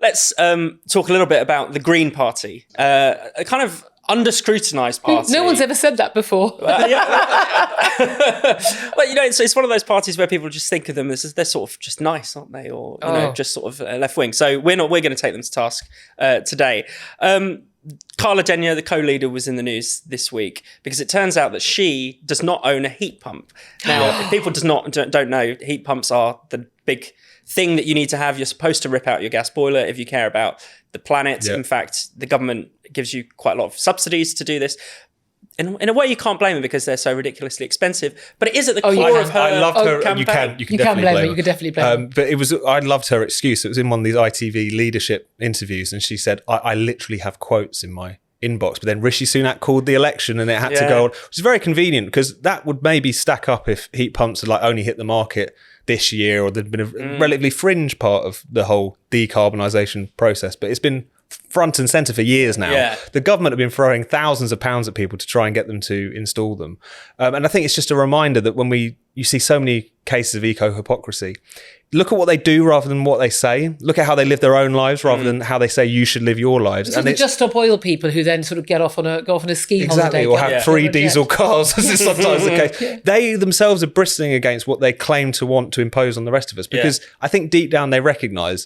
let's talk a little bit about the Green Party, a kind of under-scrutinised party. No one's ever said that before. Well, it's one of those parties where people just think of them as they're sort of just nice, aren't they? Or just sort of left-wing. So we're going to take them to task today. Carla Denyer, the co-leader, was in the news this week because it turns out that she does not own a heat pump. Now, if people don't know, heat pumps are the big thing that you need to have. You're supposed to rip out your gas boiler if you care about the planet. Yeah. In fact, the government gives you quite a lot of subsidies to do this. In a way, you can't blame them because they're so ridiculously expensive. But it is at the core of her I loved her. campaign. You can definitely blame her. You could definitely blame her. But I loved her excuse. It was in one of these ITV leadership interviews, and she said, I literally have quotes in my inbox, but then Rishi Sunak called the election and it had to go on, which is very convenient because that would maybe stack up if heat pumps had only hit the market this year, or there'd been a relatively fringe part of the whole decarbonisation process. But it's been front and centre for years now. Yeah. The government have been throwing thousands of pounds at people to try and get them to install them. And I think it's just a reminder that when you see so many cases of eco-hypocrisy, look at what they do rather than what they say. Look at how they live their own lives rather than how they say you should live your lives. So the Just Stop Oil people who then sort of go off on a ski holiday. Or have free diesel cars, as is sometimes the case. Yeah. They themselves are bristling against what they claim to want to impose on the rest of us, because I think deep down they recognise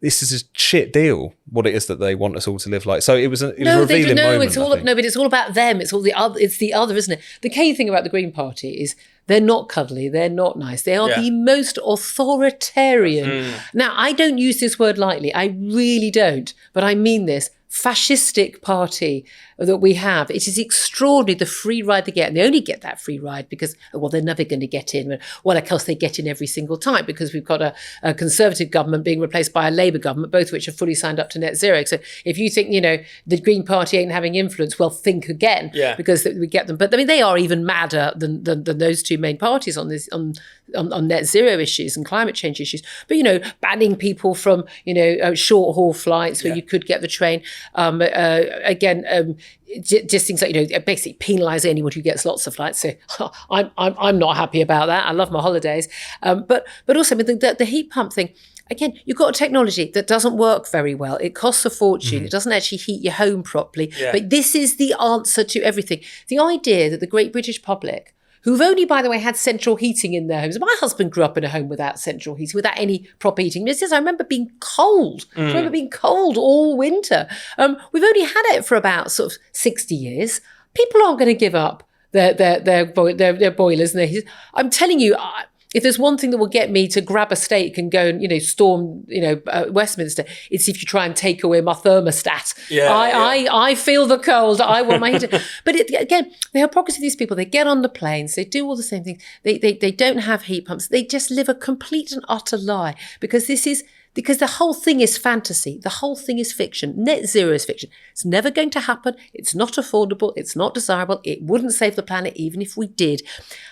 this is a shit deal, what it is that they want us all to live like. So it was a revealing moment. But it's all about them. It's the other, isn't it? The key thing about the Green Party is they're not cuddly, they're not nice. They are the most authoritarian. Now, I don't use this word lightly. I really don't. But I mean this. Fascistic party that we have. It is extraordinary, the free ride they get. And they only get that free ride because, they're never going to get in. Well, of course, they get in every single time because we've got a Conservative government being replaced by a Labour government, both which are fully signed up to net zero. So if you think, the Green Party ain't having influence, well, think again, because we get them. But I mean, they are even madder than those two main parties on this, on net zero issues and climate change issues. But, banning people from, short haul flights where you could get the train. Just things like, basically penalise anyone who gets lots of flights. So I'm not happy about that. I love my holidays. But also the heat pump thing, again, you've got a technology that doesn't work very well. It costs a fortune. It doesn't actually heat your home properly. Yeah. But this is the answer to everything. The idea that the great British public, who've only, by the way, had central heating in their homes. My husband grew up in a home without central heating, without any proper heating. It says, I remember being cold. I remember being cold all winter. We've only had it for about sort of 60 years. People aren't going to give up their boilers and their heaters. I'm telling you, if there's one thing that will get me to grab a stake and go and, storm, Westminster, it's if you try and take away my thermostat. I feel the cold. I want my heater. But again, the hypocrisy of these people, they get on the planes, they do all the same things. They don't have heat pumps. They just live a complete and utter lie because the whole thing is fantasy. The whole thing is fiction. Net zero is fiction. It's never going to happen. It's not affordable. It's not desirable. It wouldn't save the planet even if we did.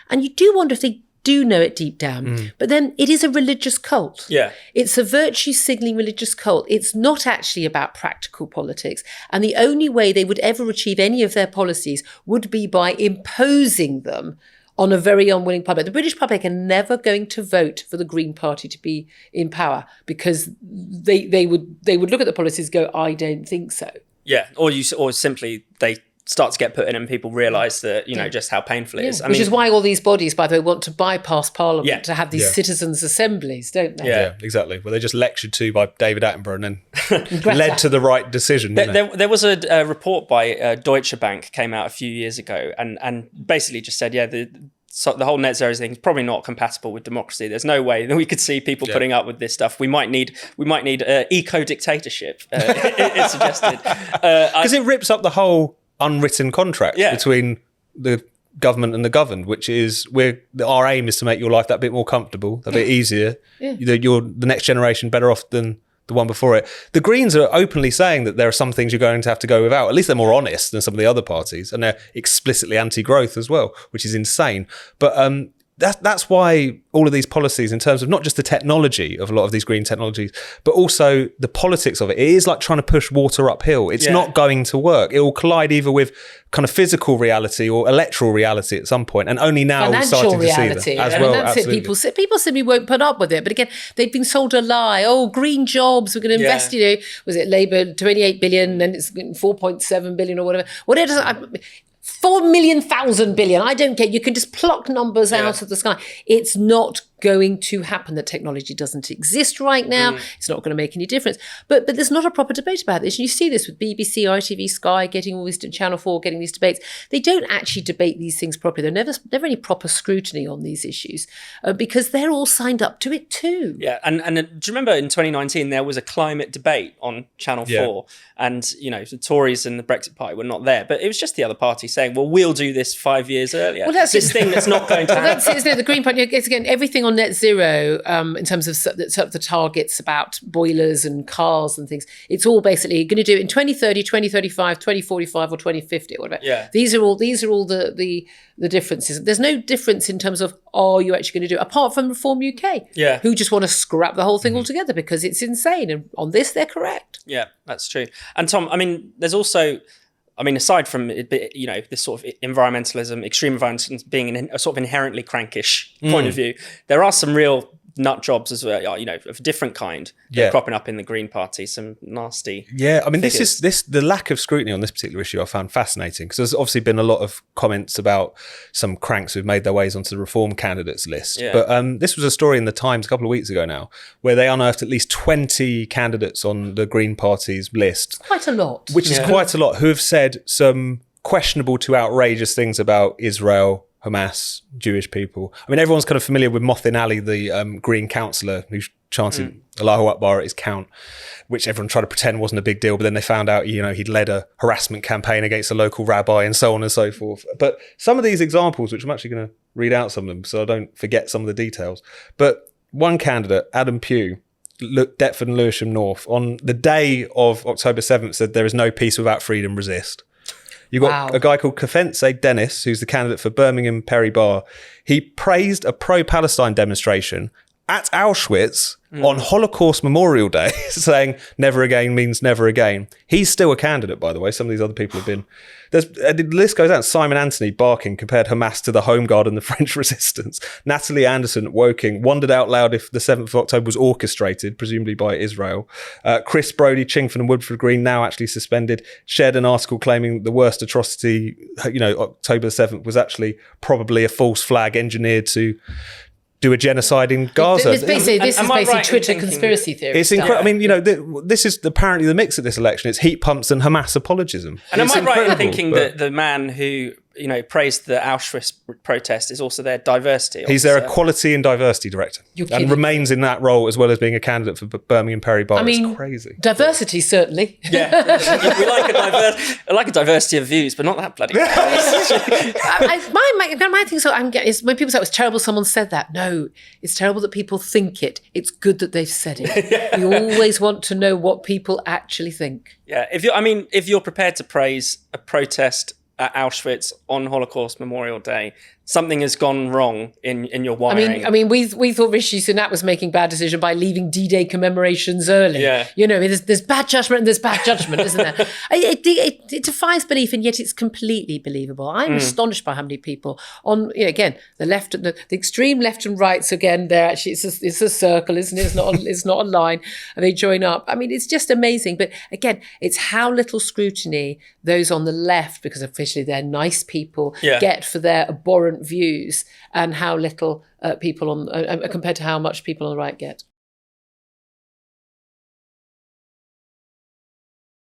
And you do wonder if they do know it deep down. But then it is a religious cult. Yeah. It's a virtue signalling religious cult. It's not actually about practical politics. And the only way they would ever achieve any of their policies would be by imposing them on a very unwilling public. The British public are never going to vote for the Green Party to be in power because they would look at the policies and go, I don't think so. Yeah. Or simply they start to get put in and people realise that, just how painful it is. Which is why all these bodies, by the way, want to bypass Parliament to have these citizens' assemblies, don't they? Yeah, exactly. Well, they're just lectured to by David Attenborough and then led to the right decision. There was a report by Deutsche Bank came out a few years ago and basically just said, the whole net zero thing is probably not compatible with democracy. There's no way that we could see people putting up with this stuff. We might need eco dictatorship. It suggested because it rips up the whole unwritten contract between the government and the governed, which is our aim is to make your life that bit more comfortable, a bit easier. You're the next generation better off than the one before it. The Greens are openly saying that there are some things you're going to have to go without. At least they're more honest than some of the other parties, and they're explicitly anti-growth as well, which is insane. But that's why all of these policies, in terms of not just the technology of a lot of these green technologies, but also the politics of it is like trying to push water uphill. It's not going to work. It will collide either with kind of physical reality or electoral reality at some point, and only now we're starting to see that as well. That's absolutely. it. People simply won't put up with it. But again, they've been sold a lie. Oh, green jobs, we're going to invest, was it Labour, 28 billion, then it's 4.7 billion or whatever. 4 million, 1,000 billion. I don't care. You can just pluck numbers out of the sky. It's not going to happen. The technology doesn't exist right now. It's not going to make any difference. But there's not a proper debate about this. And you see this with BBC, ITV, Sky, getting all these, Channel 4, getting these debates. They don't actually debate these things properly. There's never any proper scrutiny on these issues because they're all signed up to it too. Yeah, and do you remember in 2019 there was a climate debate on Channel 4 and, the Tories and the Brexit Party were not there, but it was just the other party saying, well, we'll do this 5 years earlier. Well, that's this thing that's not going to happen. That's it, isn't it? The Green Party, it's again, everything on net zero in terms of the targets about boilers and cars and things. It's all basically going to do it in 2030, 2035, 2045 or 2050 or whatever. Yeah. These are all the differences. There's no difference in terms of, are you actually going to do it? Apart from Reform UK, who just want to scrap the whole thing altogether because it's insane. And on this, they're correct. Yeah, that's true. And Tom, there's also... aside from this sort of environmentalism, extreme environmentalism being a sort of inherently crankish point of view, there are some real nut jobs as well, of a different kind cropping up in the Green Party, some nasty figures. The lack of scrutiny on this particular issue I found fascinating, because there's obviously been a lot of comments about some cranks who've made their ways onto the Reform candidates list. But this was a story in the Times a couple of weeks ago now, where they unearthed at least 20 candidates on the Green Party's list. Quite a lot. Which is quite a lot, who have said some questionable to outrageous things about Israel, Hamas, Jewish people. Everyone's kind of familiar with Mothin Ali, the Green councillor who chanted Allahu Akbar at his count, which everyone tried to pretend wasn't a big deal, but then they found out, he'd led a harassment campaign against a local rabbi and so on and so forth. But some of these examples, which I'm actually going to read out some of them so I don't forget some of the details. But one candidate, Adam Pugh, Deptford and Lewisham North, on the day of October 7th said, "There is no peace without freedom, resist." You've got a guy called Kafense Dennis, who's the candidate for Birmingham Perry Bar. He praised a pro-Palestine demonstration at Auschwitz on Holocaust Memorial Day, saying never again means never again. He's still a candidate, by the way. Some of these other people have been. The list goes out. Simon Anthony Barking compared Hamas to the Home Guard and the French Resistance. Natalie Anderson at Woking wondered out loud if the 7th of October was orchestrated, presumably by Israel. Chris Brodie, Chingford and Woodford Green, now actually suspended, shared an article claiming the worst atrocity, October the 7th, was actually probably a false flag engineered to do a genocide in Gaza. This is basically Twitter conspiracy theory. It's incredible. This is apparently the mix at this election. It's heat pumps and Hamas apologism. And am I right in thinking that the man who praised the Auschwitz protest is also their diversity officer? He's their equality and diversity director, and remains in that role as well as being a candidate for Birmingham Perry Bar. It's crazy. Diversity, certainly. Yeah, we like a diversity of views, but not that bloody. My thing is when people say it was terrible someone said that. No, it's terrible that people think it. It's good that they've said it. We always want to know what people actually think. Yeah, if you're prepared to praise a protest at Auschwitz on Holocaust Memorial Day, something has gone wrong in your wiring. We thought Rishi Sunak was making bad decision by leaving D-Day commemorations early. Yeah. There's bad judgment and there's bad judgment, isn't there? It defies belief, and yet it's completely believable. I'm astonished by how many people on, again, the left, the extreme left and rights, again, they're actually, it's a circle, isn't it? It's not a line, and they join up. It's just amazing. But again, it's how little scrutiny those on the left, because officially they're nice people, get for their abhorrent views, and how little people compared to how much people on the right get.